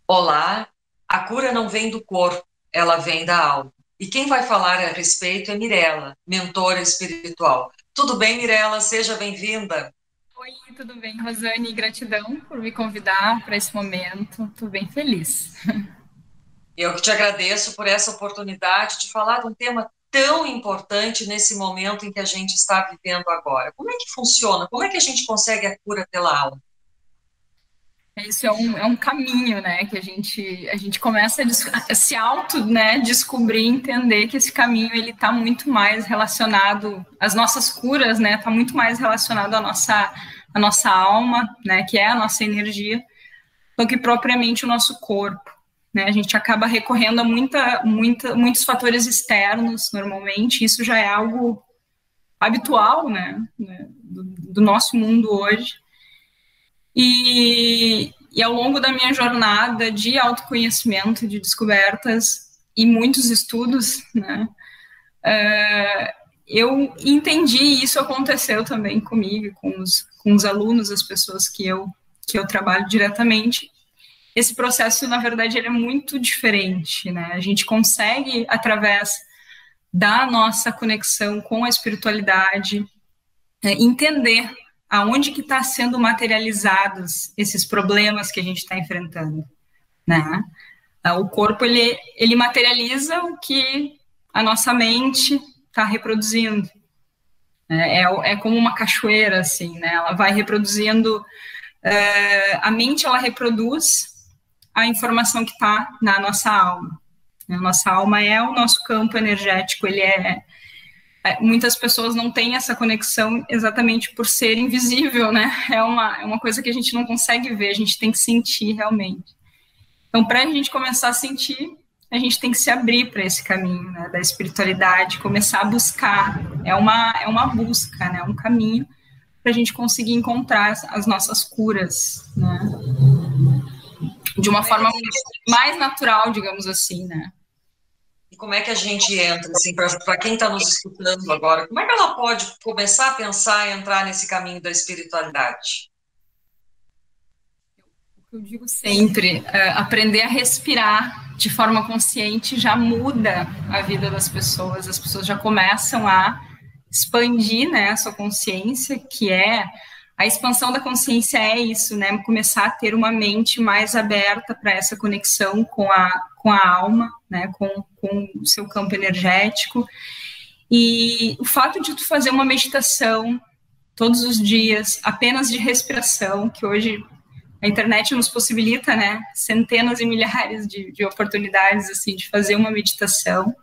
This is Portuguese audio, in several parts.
Olá, a cura não vem do corpo, ela vem da alma. E quem vai falar a respeito é Mirela, mentora espiritual. Tudo bem, Mirela? Seja bem-vinda. Oi, tudo bem, Rosane? Gratidão por me convidar para esse momento. Estou bem feliz. Eu que te agradeço por essa oportunidade de falar de um tema tão importante nesse momento em que a gente está vivendo agora. Como é que funciona? Como é que a gente consegue a cura pela alma? Isso é um caminho, né, que a gente começa a se auto, né, descobrir, entender que esse caminho ele está muito mais relacionado às nossas curas, né, está muito mais relacionado à nossa alma, né, que é a nossa energia, do que propriamente o nosso corpo. Né? A gente acaba recorrendo a muitos fatores externos, normalmente, isso já é algo habitual, né, do nosso mundo hoje. E ao longo da minha jornada de autoconhecimento, de descobertas e muitos estudos, né, eu entendi, e isso aconteceu também comigo, com os alunos, as pessoas que eu trabalho diretamente. Esse processo, na verdade, ele é muito diferente, né? A gente consegue, através da nossa conexão com a espiritualidade, entender aonde que está sendo materializados esses problemas que a gente está enfrentando, né? O corpo, ele materializa o que a nossa mente está reproduzindo. É como uma cachoeira, assim, né? Ela vai reproduzindo, a mente, ela reproduz a informação que está na nossa alma. A nossa alma é o nosso campo energético, muitas pessoas não têm essa conexão exatamente por ser invisível, né? É uma coisa que a gente não consegue ver, a gente tem que sentir realmente. Então, para a gente começar a sentir, a gente tem que se abrir para esse caminho, né, da espiritualidade, começar a buscar. É uma busca, né? Um caminho para a gente conseguir encontrar as nossas curas, né? De uma Como é que a forma gente, mais natural, digamos assim, né? e como é que a gente entra, assim, para quem está nos escutando agora, como é que ela pode começar a pensar e entrar nesse caminho da espiritualidade? Eu digo sempre, aprender a respirar de forma consciente já muda a vida das pessoas. As pessoas já começam a expandir, né, a sua consciência, que é a expansão da consciência é isso, né? Começar a ter uma mente mais aberta para essa conexão com a alma, né? Com o seu campo energético. E o fato de tu fazer uma meditação todos os dias, apenas de respiração, que hoje a internet nos possibilita, né, centenas e milhares de oportunidades, assim, de fazer uma meditação,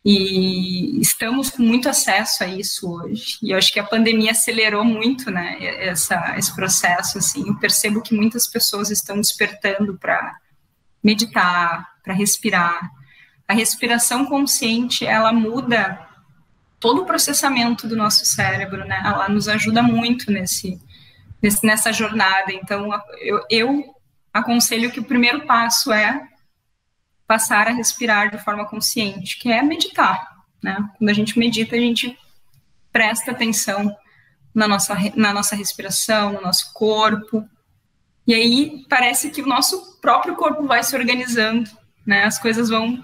e estamos com muito acesso a isso hoje, e eu acho que a pandemia acelerou muito, né, esse processo, assim, eu percebo que muitas pessoas estão despertando para meditar, para respirar. A respiração consciente, ela muda todo o processamento do nosso cérebro, né, ela nos ajuda muito nessa jornada. Então, eu aconselho que o primeiro passo é passar a respirar de forma consciente, que é meditar. Né? Quando a gente medita, a gente presta atenção na nossa respiração, no nosso corpo. E aí parece que o nosso próprio corpo vai se organizando, né? As coisas vão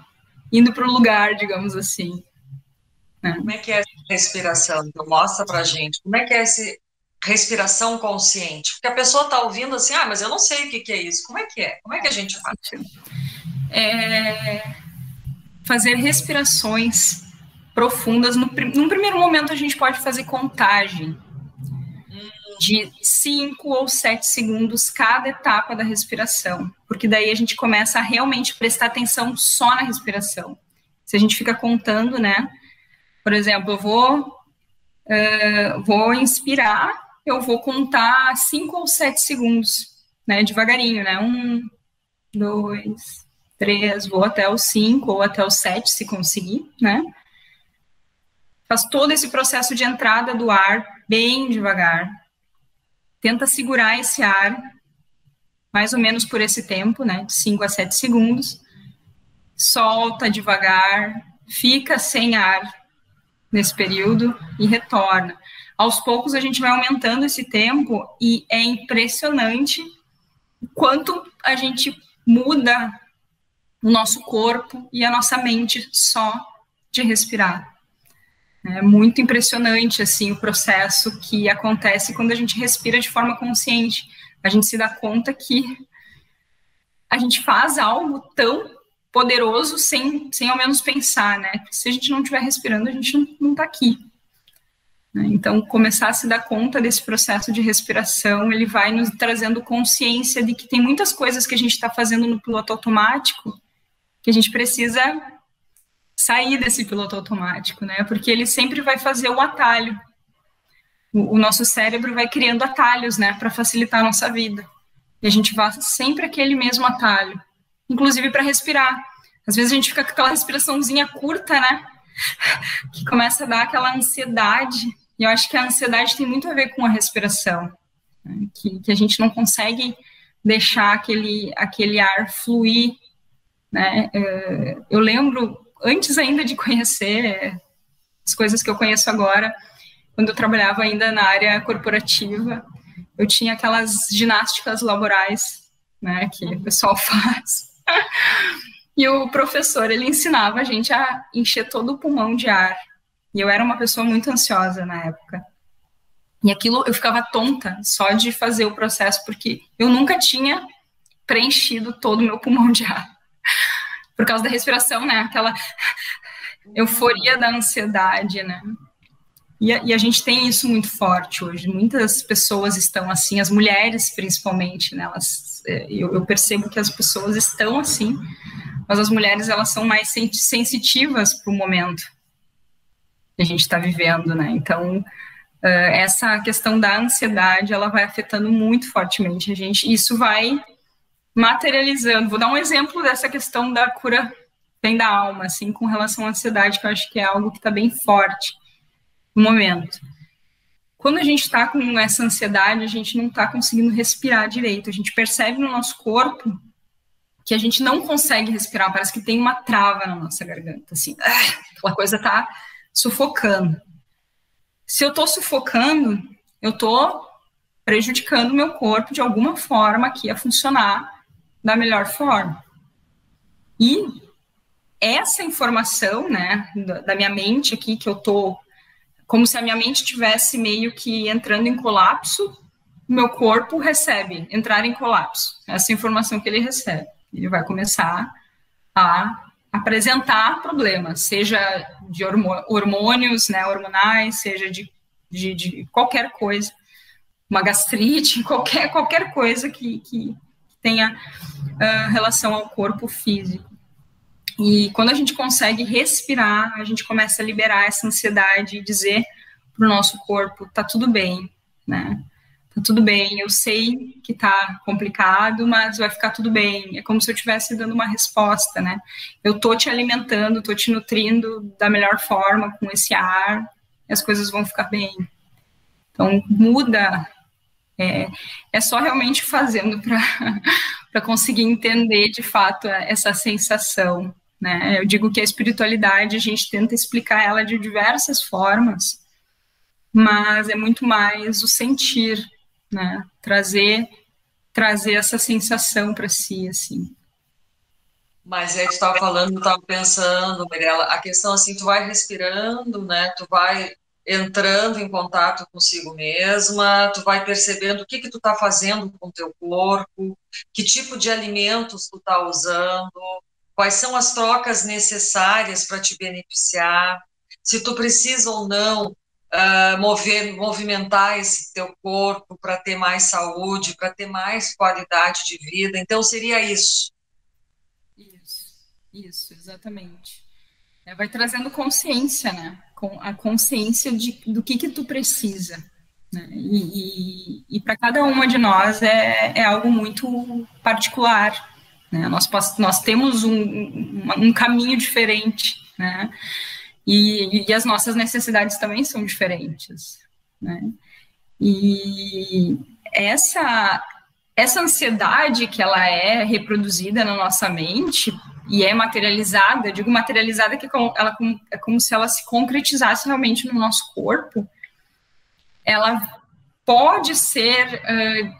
indo para o lugar, digamos assim. Né? Como é que é essa respiração? Então, mostra pra gente. Como é que é essa respiração consciente? Porque a pessoa está ouvindo assim, ah, mas eu não sei o que que é isso. Como é que é? Como é que a gente faz? É fazer respirações profundas. Num primeiro momento, a gente pode fazer contagem de 5 ou 7 segundos cada etapa da respiração, porque daí a gente começa a realmente prestar atenção só na respiração. Se a gente fica contando, né? Por exemplo, eu vou inspirar, eu vou contar 5 ou 7 segundos, né? Devagarinho, né? 2, 3, vou até os 5 ou até os 7, se conseguir, né? Faz todo esse processo de entrada do ar bem devagar. Tenta segurar esse ar mais ou menos por esse tempo, né? De 5 a 7 segundos. Solta devagar, fica sem ar nesse período e retorna. Aos poucos a gente vai aumentando esse tempo e é impressionante o quanto a gente muda o nosso corpo e a nossa mente só de respirar. É muito impressionante, assim, o processo que acontece quando a gente respira de forma consciente. A gente se dá conta que a gente faz algo tão poderoso sem ao menos pensar, né? Se a gente não estiver respirando, a gente não está aqui. Então, começar a se dar conta desse processo de respiração, ele vai nos trazendo consciência de que tem muitas coisas que a gente está fazendo no piloto automático que a gente precisa sair desse piloto automático, né? Porque ele sempre vai fazer o atalho. O nosso cérebro vai criando atalhos, né? Para facilitar a nossa vida. E a gente vai sempre aquele mesmo atalho. Inclusive para respirar. Às vezes a gente fica com aquela respiraçãozinha curta, né? Que começa a dar aquela ansiedade. E eu acho que a ansiedade tem muito a ver com a respiração. Né? Que a gente não consegue deixar aquele ar fluir, né? Eu lembro, antes ainda de conhecer as coisas que eu conheço agora, quando eu trabalhava ainda na área corporativa, eu tinha aquelas ginásticas laborais, né, que o pessoal faz. E o professor, ele ensinava a gente a encher todo o pulmão de ar. E eu era uma pessoa muito ansiosa na época. E aquilo, eu ficava tonta só de fazer o processo, porque eu nunca tinha preenchido todo o meu pulmão de ar. Por causa da respiração, né? Aquela euforia da ansiedade, né? E a gente tem isso muito forte hoje. Muitas pessoas estão assim, as mulheres principalmente, né? Eu percebo que as pessoas estão assim, mas as mulheres, elas são mais sensitivas para o momento que a gente está vivendo, né? Então, essa questão da ansiedade, ela vai afetando muito fortemente a gente. Isso vai materializando. Vou dar um exemplo dessa questão da cura bem da alma, assim, com relação à ansiedade, que eu acho que é algo que está bem forte no momento. Quando a gente está com essa ansiedade, a gente não está conseguindo respirar direito. A gente percebe no nosso corpo que a gente não consegue respirar, parece que tem uma trava na nossa garganta, assim, aquela coisa está sufocando. Se eu estou sufocando, eu estou prejudicando o meu corpo de alguma forma aqui a funcionar da melhor forma. E essa informação, né, da minha mente aqui, que eu tô, como se a minha mente estivesse meio que entrando em colapso, o meu corpo recebe entrar em colapso. Essa informação que ele recebe. Ele vai começar a apresentar problemas, seja de hormônios, né, hormonais, seja de qualquer coisa, uma gastrite, qualquer coisa que tenha relação ao corpo físico. E quando a gente consegue respirar, a gente começa a liberar essa ansiedade e dizer para o nosso corpo, tá tudo bem, né? Tá tudo bem, eu sei que tá complicado, mas vai ficar tudo bem. É como se eu estivesse dando uma resposta, né? Eu tô te alimentando, tô te nutrindo da melhor forma com esse ar, e as coisas vão ficar bem. Então, muda. É só realmente fazendo para conseguir entender, de fato, essa sensação, né? Eu digo que a espiritualidade, a gente tenta explicar ela de diversas formas, mas é muito mais o sentir, né? Trazer essa sensação para si, assim. Mas aí tu estava falando, eu estava pensando, Mirella, a questão assim, tu vai respirando, né? Tu vai entrando em contato consigo mesma, tu vai percebendo o que tu tá fazendo com o teu corpo, que tipo de alimentos tu tá usando, quais são as trocas necessárias para te beneficiar, se tu precisa ou não movimentar esse teu corpo para ter mais saúde, para ter mais qualidade de vida. Então, seria isso. Isso, exatamente. Vai trazendo consciência, né? Com a consciência do que tu precisa. Né? E para cada uma de nós é algo muito particular. Né? Nós temos um caminho diferente, né? E as nossas necessidades também são diferentes. Né? E essa ansiedade que ela é reproduzida na nossa mente e é materializada, eu digo materializada que é como se ela se concretizasse realmente no nosso corpo, ela pode ser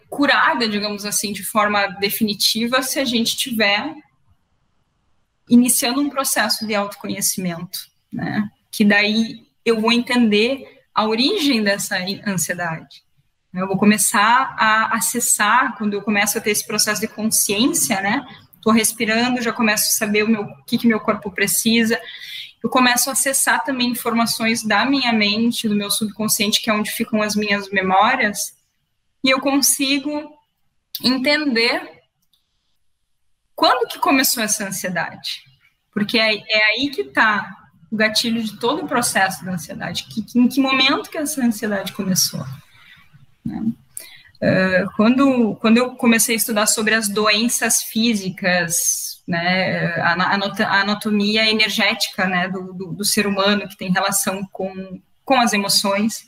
curada, digamos assim, de forma definitiva se a gente tiver iniciando um processo de autoconhecimento, né? Que daí eu vou entender a origem dessa ansiedade. Eu vou começar a acessar, quando eu começo a ter esse processo de consciência, né? Estou respirando, já começo a saber o que meu corpo precisa. Eu começo a acessar também informações da minha mente, do meu subconsciente, que é onde ficam as minhas memórias, e eu consigo entender quando que começou essa ansiedade. Porque é aí que está o gatilho de todo o processo da ansiedade. Em que momento que essa ansiedade começou? Né? Quando eu comecei a estudar sobre as doenças físicas, né, a anatomia energética, né, do ser humano, que tem relação com as emoções,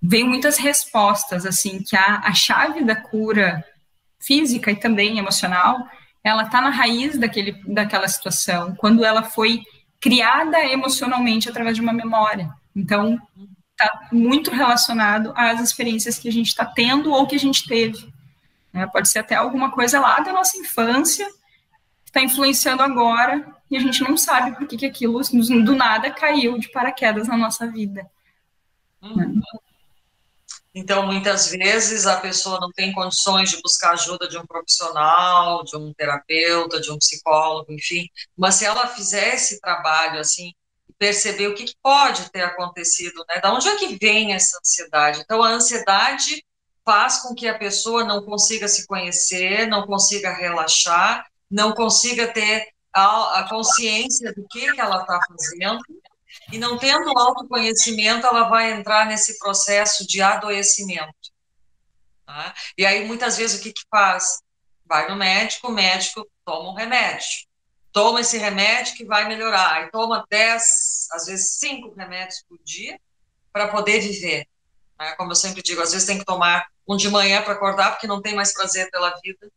veio muitas respostas, assim, que a chave da cura física e também emocional, ela está na raiz daquela situação, quando ela foi criada emocionalmente através de uma memória. Então, está muito relacionado às experiências que a gente está tendo ou que a gente teve. Né? Pode ser até alguma coisa lá da nossa infância que está influenciando agora e a gente não sabe por que aquilo do nada caiu de paraquedas na nossa vida. Né? Então, muitas vezes a pessoa não tem condições de buscar ajuda de um profissional, de um terapeuta, de um psicólogo, enfim, mas se ela fizer esse trabalho, assim, perceber o que pode ter acontecido, né? Da onde é que vem essa ansiedade? Então, a ansiedade faz com que a pessoa não consiga se conhecer, não consiga relaxar, não consiga ter a consciência do que ela está fazendo, e não tendo autoconhecimento, ela vai entrar nesse processo de adoecimento. Tá? E aí, muitas vezes, o que faz? Vai no médico, o médico toma um remédio. Toma esse remédio que vai melhorar. Aí toma 10, às vezes 5 remédios por dia para poder viver. Né? Como eu sempre digo, às vezes tem que tomar um de manhã para acordar, porque não tem mais prazer pela vida.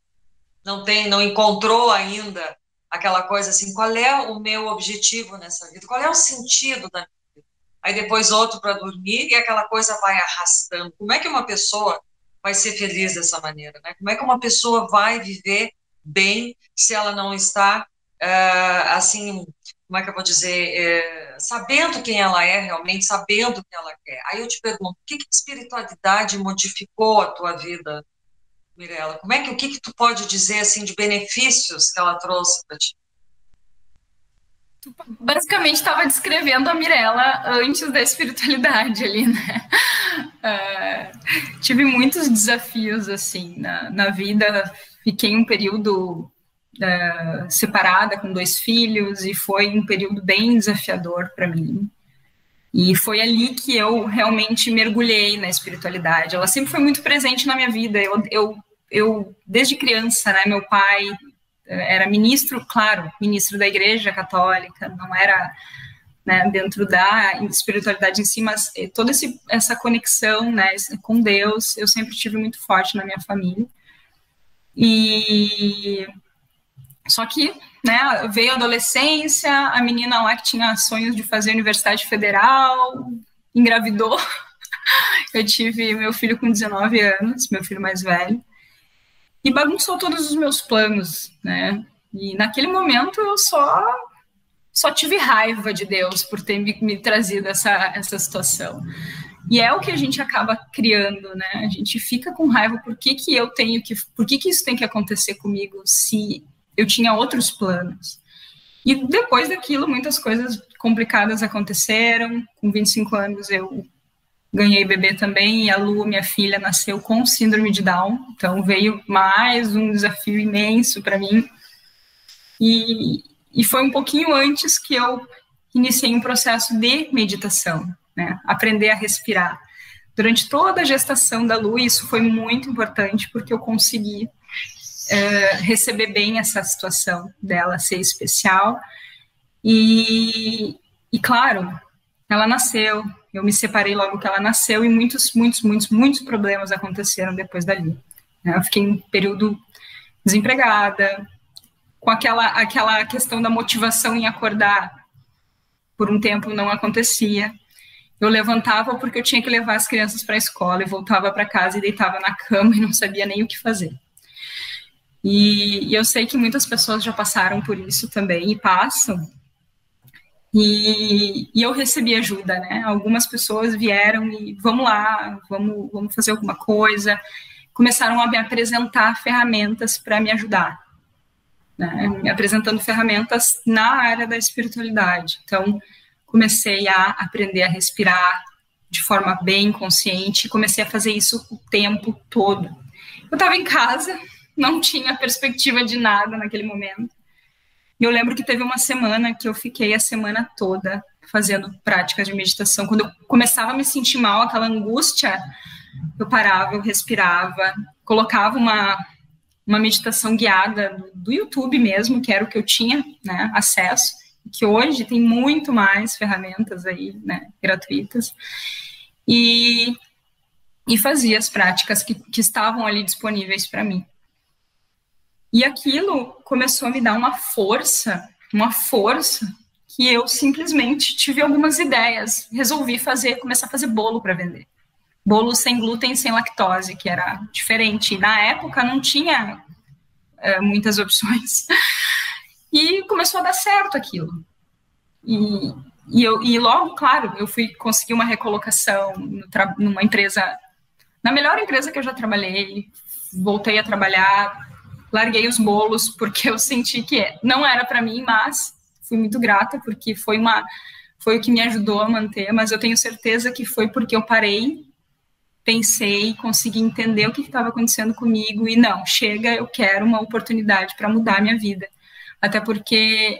Não encontrou ainda aquela coisa assim, qual é o meu objetivo nessa vida? Qual é o sentido da minha vida? Aí depois outro para dormir e aquela coisa vai arrastando. Como é que uma pessoa vai ser feliz dessa maneira? Né? Como é que uma pessoa vai viver bem se ela não está, assim, como é que eu vou dizer, sabendo quem ela é realmente, sabendo o que ela quer? Aí eu te pergunto, o que a espiritualidade modificou a tua vida, Mirela? O que tu pode dizer, assim, de benefícios que ela trouxe para ti? Tu basicamente estava descrevendo a Mirela antes da espiritualidade ali, né? Tive muitos desafios, assim, na vida. Fiquei um período separada com 2 filhos e foi um período bem desafiador para mim. E foi ali que eu realmente mergulhei na espiritualidade. Ela sempre foi muito presente na minha vida. Eu desde criança, né, meu pai era ministro, claro, ministro da Igreja Católica, não era, né, dentro da espiritualidade em si, mas toda essa conexão, né, com Deus, eu sempre tive muito forte na minha família. E só que, né, veio a adolescência, a menina lá que tinha sonhos de fazer Universidade Federal, engravidou. Eu tive meu filho com 19 anos, meu filho mais velho, e bagunçou todos os meus planos, né? E naquele momento eu só tive raiva de Deus por ter me trazido essa situação. E é o que a gente acaba criando, né? A gente fica com raiva, por que isso tem que acontecer comigo se eu tinha outros planos? E depois daquilo, muitas coisas complicadas aconteceram. Com 25 anos, eu ganhei bebê também, e a Lu, minha filha, nasceu com síndrome de Down. Então, veio mais um desafio imenso para mim. E foi um pouquinho antes que eu iniciei um processo de meditação, né? Aprender a respirar. Durante toda a gestação da Lu, isso foi muito importante, porque eu consegui receber bem essa situação dela ser especial. E claro, ela nasceu, eu me separei logo que ela nasceu, e muitos problemas aconteceram depois dali. Eu fiquei um período desempregada, com aquela questão da motivação em acordar, por um tempo não acontecia. Eu levantava porque eu tinha que levar as crianças para a escola e voltava para casa e deitava na cama e não sabia nem o que fazer. E eu sei que muitas pessoas já passaram por isso também e passam. E eu recebi ajuda, né? Algumas pessoas vieram e vamos lá, vamos fazer alguma coisa. Começaram a me apresentar ferramentas para me ajudar, né? Me apresentando ferramentas na área da espiritualidade. Então, comecei a aprender a respirar de forma bem consciente, comecei a fazer isso o tempo todo. Eu estava em casa, não tinha perspectiva de nada naquele momento. E eu lembro que teve uma semana que eu fiquei a semana toda fazendo práticas de meditação. Quando eu começava a me sentir mal, aquela angústia, eu parava, eu respirava, colocava uma meditação guiada do YouTube mesmo, que era o que eu tinha, né, acesso, que hoje tem muito mais ferramentas aí, né, gratuitas, e fazia as práticas que estavam ali disponíveis para mim. E aquilo começou a me dar uma força que eu simplesmente tive algumas ideias, resolvi começar a fazer bolo para vender. Bolo sem glúten, sem lactose, que era diferente. Na época não tinha muitas opções. E começou a dar certo aquilo. E logo, claro, eu fui conseguir uma recolocação numa empresa, na melhor empresa que eu já trabalhei, voltei a trabalhar, larguei os bolos, porque eu senti que não era para mim, mas fui muito grata, porque foi o que me ajudou a manter, mas eu tenho certeza que foi porque eu parei, pensei, consegui entender o que estava acontecendo comigo, e não, chega, eu quero uma oportunidade para mudar a minha vida. Até porque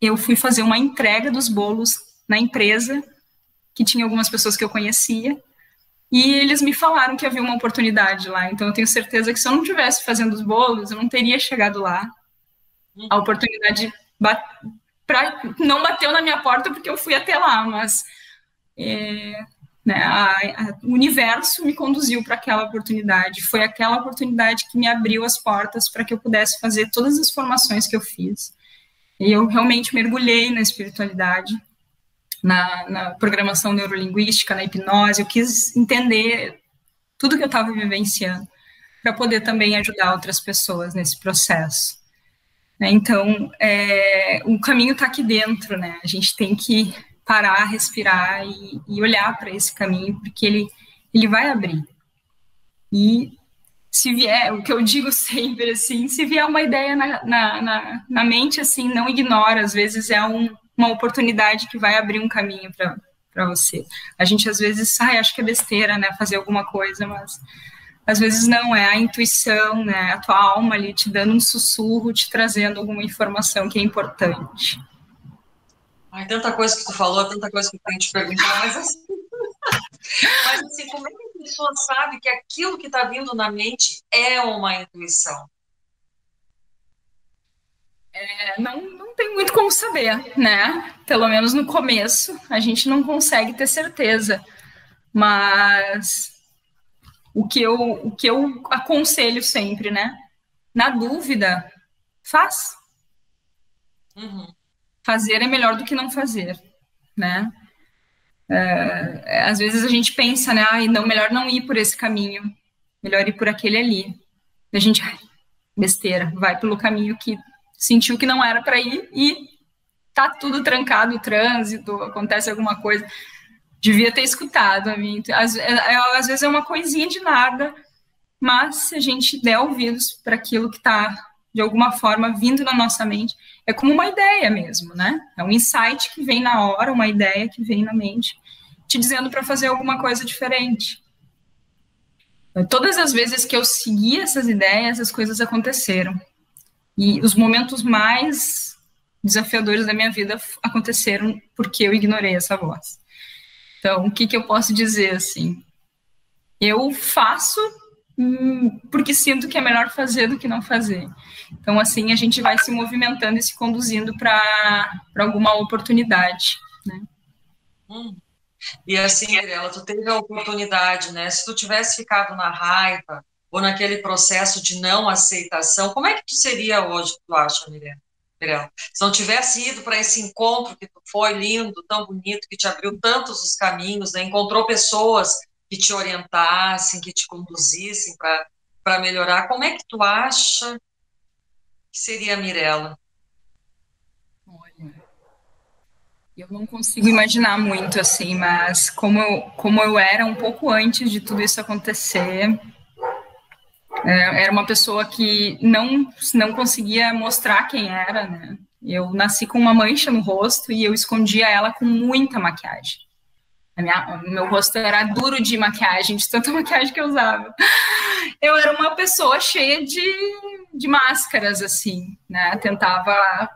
eu fui fazer uma entrega dos bolos na empresa, que tinha algumas pessoas que eu conhecia, e eles me falaram que havia uma oportunidade lá. Então eu tenho certeza que se eu não estivesse fazendo os bolos, eu não teria chegado lá. A oportunidade não bateu na minha porta porque eu fui até lá, mas o universo me conduziu para aquela oportunidade. Foi aquela oportunidade que me abriu as portas para que eu pudesse fazer todas as formações que eu fiz. E eu realmente mergulhei na espiritualidade, na programação neurolinguística, na hipnose. Eu quis entender tudo que eu estava vivenciando para poder também ajudar outras pessoas nesse processo. Então, o caminho está aqui dentro, né? A gente tem que parar, respirar e olhar para esse caminho, porque ele vai abrir. E se vier, o que eu digo sempre, assim, se vier uma ideia na mente, assim, não ignora, às vezes é uma oportunidade que vai abrir um caminho para você. A gente, às vezes, acha que é besteira, né, fazer alguma coisa, mas às vezes não, é a intuição, né, a tua alma ali te dando um sussurro, te trazendo alguma informação que é importante. Ai, tanta coisa que tu falou, tanta coisa que eu tenho que te perguntar, mas assim, como é que a pessoa sabe que aquilo que está vindo na mente é uma intuição? Não tem muito como saber, né? Pelo menos no começo, a gente não consegue ter certeza. Mas o que eu aconselho sempre, né? Na dúvida, faz. Fazer é melhor do que não fazer, né? Às vezes a gente pensa, né? Não, melhor não ir por esse caminho, melhor ir por aquele ali. A gente, besteira, vai pelo caminho que sentiu que não era para ir e tá tudo trancado, o trânsito, acontece alguma coisa. Devia ter escutado a mim. Às vezes é uma coisinha de nada, mas se a gente der ouvidos para aquilo que está, de alguma forma, vindo na nossa mente, é como uma ideia mesmo, né? É um insight que vem na hora, uma ideia que vem na mente, te dizendo para fazer alguma coisa diferente. Todas as vezes que eu segui essas ideias, as coisas aconteceram. E os momentos mais desafiadores da minha vida aconteceram porque eu ignorei essa voz. Então, o que eu posso dizer, assim? Eu faço porque sinto que é melhor fazer do que não fazer. Então, assim, a gente vai se movimentando e se conduzindo para alguma oportunidade, né? E assim, Mirella, tu teve a oportunidade, né? Se tu tivesse ficado na raiva ou naquele processo de não aceitação, como é que tu seria hoje, tu acha, Mirella? Mirella. Se não tivesse ido para esse encontro que tu foi lindo, tão bonito, que te abriu tantos os caminhos, né? Encontrou pessoas que te orientassem, que te conduzissem para melhorar, como é que tu acha que seria a Mirella? Olha, eu não consigo imaginar muito assim, mas como eu era um pouco antes de tudo isso acontecer, era uma pessoa que não conseguia mostrar quem era, né? Eu nasci com uma mancha no rosto e eu escondia ela com muita maquiagem. O meu rosto era duro de maquiagem, de tanta maquiagem que eu usava. Eu era uma pessoa cheia de máscaras, assim, né? Tentava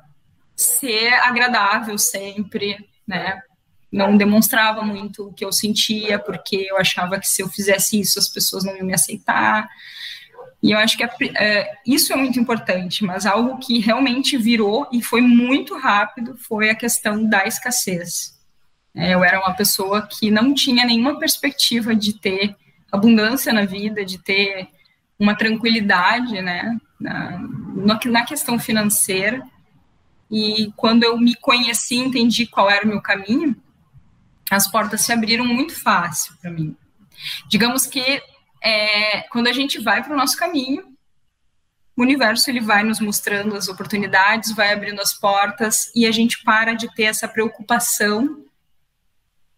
ser agradável sempre, né? Não demonstrava muito o que eu sentia, porque eu achava que se eu fizesse isso, as pessoas não iam me aceitar. E eu acho que isso é muito importante, mas algo que realmente virou e foi muito rápido foi a questão da escassez. Eu era uma pessoa que não tinha nenhuma perspectiva de ter abundância na vida, de ter uma tranquilidade, né, na questão financeira. E quando eu me conheci, entendi qual era o meu caminho, as portas se abriram muito fácil para mim. Digamos que quando a gente vai para o nosso caminho, o universo ele vai nos mostrando as oportunidades, vai abrindo as portas e a gente para de ter essa preocupação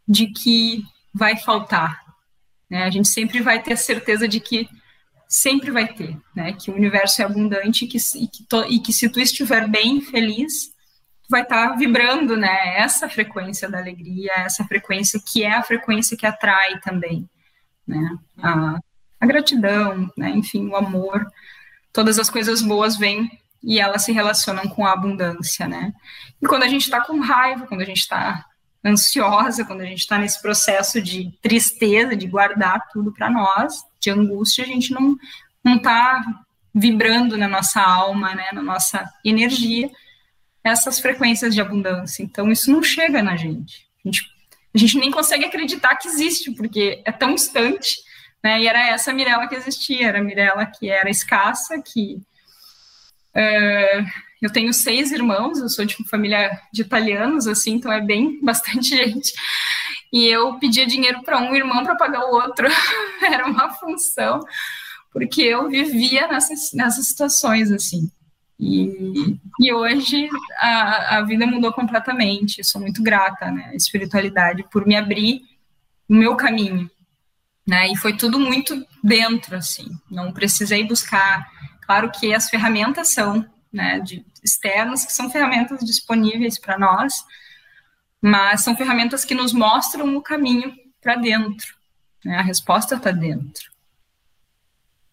de que vai faltar, né? A gente sempre vai ter a certeza de que sempre vai ter, né? Que o universo é abundante e que se tu estiver bem, feliz, tu vai estar vibrando, né? Essa frequência da alegria, essa frequência que é a frequência que atrai também, né? A gratidão, né? Enfim, o amor, todas as coisas boas vêm e elas se relacionam com a abundância, né? E quando a gente está com raiva, quando a gente está ansiosa, quando a gente está nesse processo de tristeza, de guardar tudo para nós, de angústia, a gente não está vibrando na nossa alma, né, na nossa energia, essas frequências de abundância. Então, isso não chega na gente. A gente nem consegue acreditar que existe, porque é tão distante, né, e era essa Mirella que existia, era a Mirella que era escassa, que... eu tenho 6 irmãos, eu sou de uma família de italianos, assim, então é bastante gente. E eu pedia dinheiro para um irmão para pagar o outro. Era uma função, porque eu vivia nessas situações, assim. E hoje a vida mudou completamente. Eu sou muito grata, né, à espiritualidade por me abrir o meu caminho, né? E foi tudo muito dentro, assim. Não precisei buscar. Claro que as ferramentas são, né, externas, que são ferramentas disponíveis para nós, mas são ferramentas que nos mostram o caminho para dentro, né? A resposta está dentro.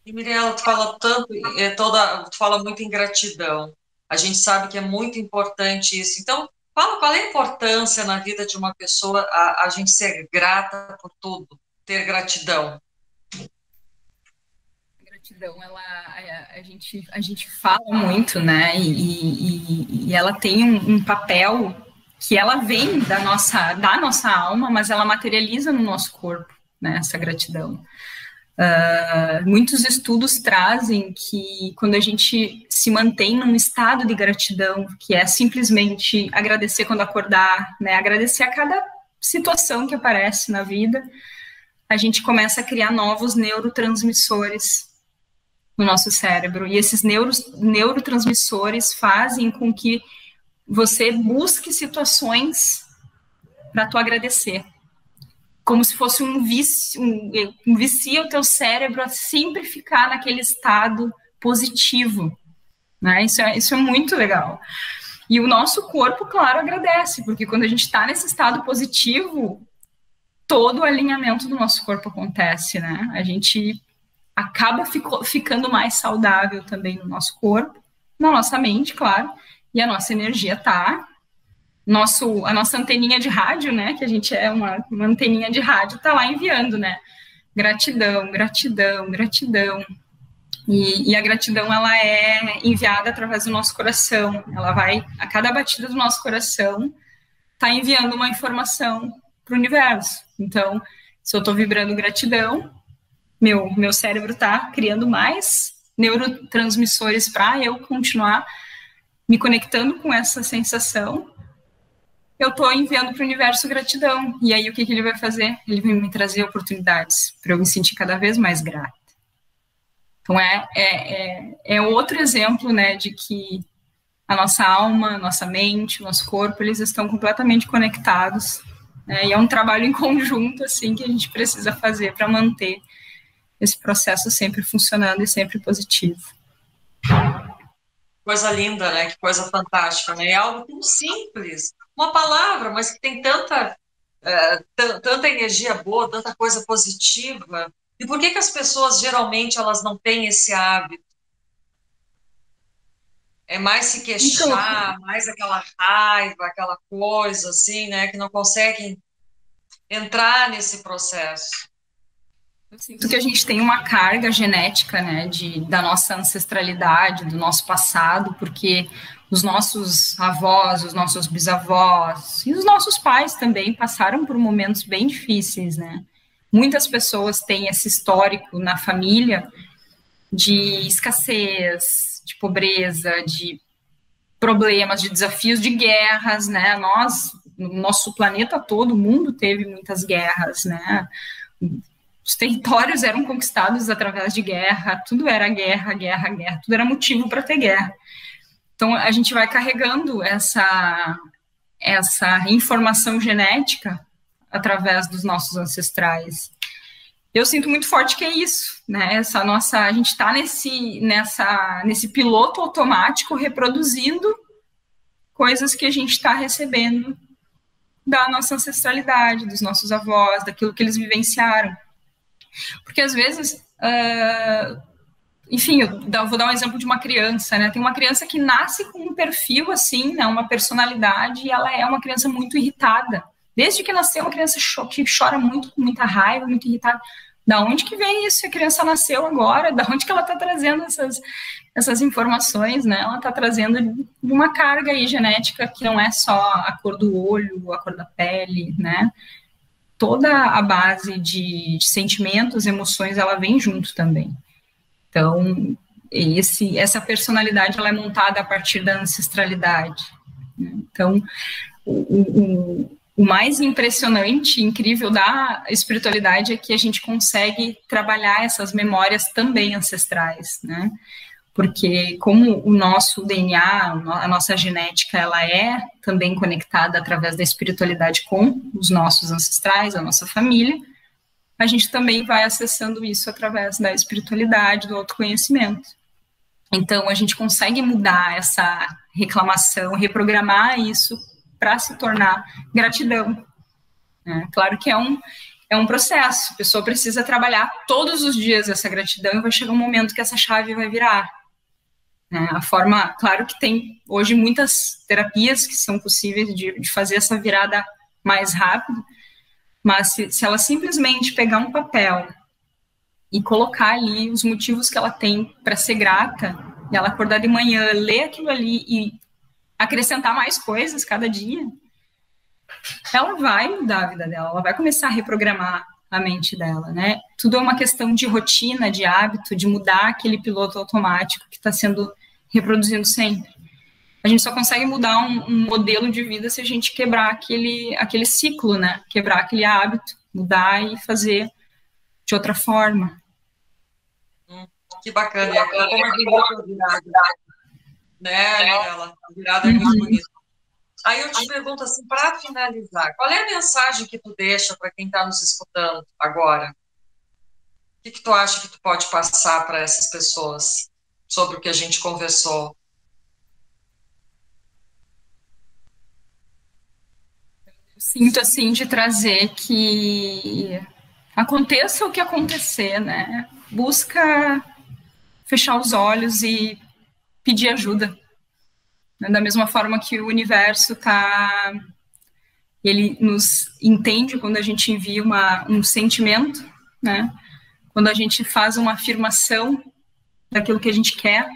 E Mirella, tu fala tanto, tu fala muito em gratidão. A gente sabe que é muito importante isso. Então, fala qual é a importância na vida de uma pessoa a gente ser grata por tudo, ter gratidão. Gratidão, a gente fala muito, né? E ela tem um papel que ela vem da nossa alma, mas ela materializa no nosso corpo, né? Essa gratidão. Muitos estudos trazem que quando a gente se mantém num estado de gratidão, que é simplesmente agradecer quando acordar, né? Agradecer a cada situação que aparece na vida, a gente começa a criar novos neurotransmissores no nosso cérebro, e esses neurotransmissores fazem com que você busque situações para tu agradecer, como se fosse um vício, vicia o teu cérebro a sempre ficar naquele estado positivo, né? Isso é muito legal. E o nosso corpo, claro, agradece, porque quando a gente está nesse estado positivo, todo o alinhamento do nosso corpo acontece, né? A gente acaba ficando mais saudável também no nosso corpo, na nossa mente, claro, e a nossa energia tá, a nossa anteninha de rádio, né, que a gente é uma anteninha de rádio, tá lá enviando, né, gratidão, gratidão, gratidão, e a gratidão, ela é enviada através do nosso coração, ela vai, a cada batida do nosso coração, tá enviando uma informação para o universo. Então, se eu estou vibrando gratidão, meu cérebro está criando mais neurotransmissores para eu continuar me conectando com essa sensação, eu estou enviando para o universo gratidão. E aí, o que ele vai fazer? Ele vai me trazer oportunidades para eu me sentir cada vez mais grata. Então, é outro exemplo, né, de que a nossa alma, a nossa mente, o nosso corpo, eles estão completamente conectados, né, e é um trabalho em conjunto, assim, que a gente precisa fazer para manter esse processo sempre funcionando e sempre positivo. Coisa linda, né? Que coisa fantástica, né? É algo tão simples, uma palavra, mas que tem tanta energia boa, tanta coisa positiva. E por que as pessoas geralmente elas não têm esse hábito? É mais se queixar, mais aquela raiva, aquela coisa assim, né? Que não conseguem entrar nesse processo. Eu sinto que a gente tem uma carga genética, né, da nossa ancestralidade, do nosso passado, porque os nossos avós, os nossos bisavós e os nossos pais também passaram por momentos bem difíceis, né? Muitas pessoas têm esse histórico na família de escassez, de pobreza, de problemas, de desafios, de guerras, né? No nosso planeta todo, o mundo teve muitas guerras, né? Os territórios eram conquistados através de guerra, tudo era guerra, guerra, guerra, tudo era motivo para ter guerra. Então, a gente vai carregando essa informação genética através dos nossos ancestrais. Eu sinto muito forte que é isso, né? A gente está nesse piloto automático reproduzindo coisas que a gente está recebendo da nossa ancestralidade, dos nossos avós, daquilo que eles vivenciaram. Porque às vezes, enfim, vou dar um exemplo de uma criança, né? Tem uma criança que nasce com um perfil assim, né? Uma personalidade, e ela é uma criança muito irritada. Desde que nasceu, uma criança que chora muito, com muita raiva, muito irritada. Da onde que vem isso? A criança nasceu agora, da onde que ela está trazendo essas informações, né? Ela está trazendo de uma carga aí genética que não é só a cor do olho, a cor da pele, né? Toda a base de sentimentos, emoções, ela vem junto também. Então, essa personalidade, ela é montada a partir da ancestralidade, né? Então, o mais impressionante, incrível da espiritualidade é que a gente consegue trabalhar essas memórias também ancestrais, né? Porque como o nosso DNA, a nossa genética, ela é também conectada através da espiritualidade com os nossos ancestrais, a nossa família, a gente também vai acessando isso através da espiritualidade, do autoconhecimento. Então, a gente consegue mudar essa reclamação, reprogramar isso para se tornar gratidão, né? Claro que é um processo, a pessoa precisa trabalhar todos os dias essa gratidão e vai chegar um momento que essa chave vai virar. Claro que tem hoje muitas terapias que são possíveis de fazer essa virada mais rápido, mas se ela simplesmente pegar um papel e colocar ali os motivos que ela tem para ser grata, e ela acordar de manhã, ler aquilo ali e acrescentar mais coisas cada dia, ela vai mudar a vida dela, ela vai começar a reprogramar a mente dela, né? Tudo é uma questão de rotina, de hábito, de mudar aquele piloto automático que está sendo reproduzindo sempre. A gente só consegue mudar um modelo de vida se a gente quebrar aquele ciclo, né? Quebrar aquele hábito, mudar e fazer de outra forma. Que bacana. Como é bonita a virada, né, Mirella? A virada é muito bonita. Aí eu te pergunto assim, para finalizar, qual é a mensagem que tu deixa para quem está nos escutando agora? O que tu acha que tu pode passar para essas pessoas sobre o que a gente conversou? Sinto, assim, de trazer que aconteça o que acontecer, né? Busca fechar os olhos e pedir ajuda. Da mesma forma que o universo ele nos entende quando a gente envia um sentimento, né? Quando a gente faz uma afirmação daquilo que a gente quer.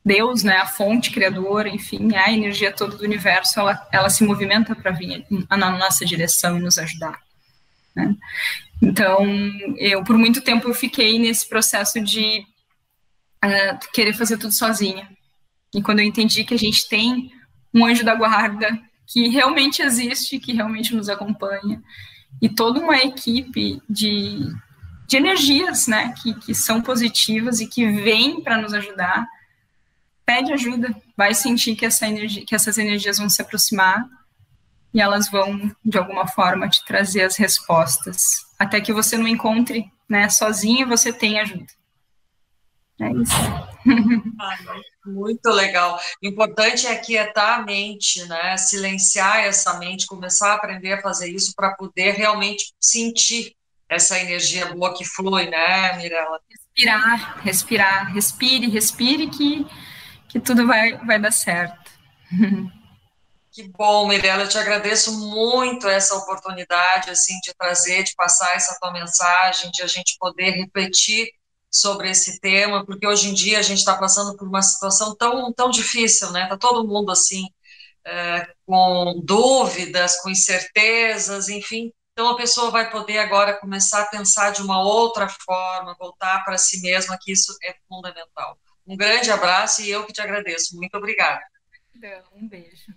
Deus, né, a fonte criadora, enfim, a energia toda do universo, ela se movimenta para vir na nossa direção e nos ajudar, né? Então, por muito tempo, eu fiquei nesse processo de querer fazer tudo sozinha, E quando eu entendi que a gente tem um anjo da guarda que realmente existe, que realmente nos acompanha, e toda uma equipe de energias, né, que são positivas e que vêm para nos ajudar, pede ajuda, vai sentir que essas energias vão se aproximar e elas vão, de alguma forma, te trazer as respostas. Até que você não encontre, né, sozinho, você tem ajuda. É isso. Muito legal. O importante é aquietar a mente, né? Silenciar essa mente, começar a aprender a fazer isso para poder realmente sentir essa energia boa que flui, né, Mirella? Respirar, respire que tudo vai dar certo. Que bom, Mirella, eu te agradeço muito essa oportunidade, assim, de trazer, de passar essa tua mensagem, de a gente poder refletir sobre esse tema, porque hoje em dia a gente está passando por uma situação tão difícil, né? Tá todo mundo, assim, com dúvidas, com incertezas, enfim. Então a pessoa vai poder agora começar a pensar de uma outra forma, voltar para si mesma, que isso é fundamental. Um grande abraço e eu que te agradeço. Muito obrigada. Um beijo.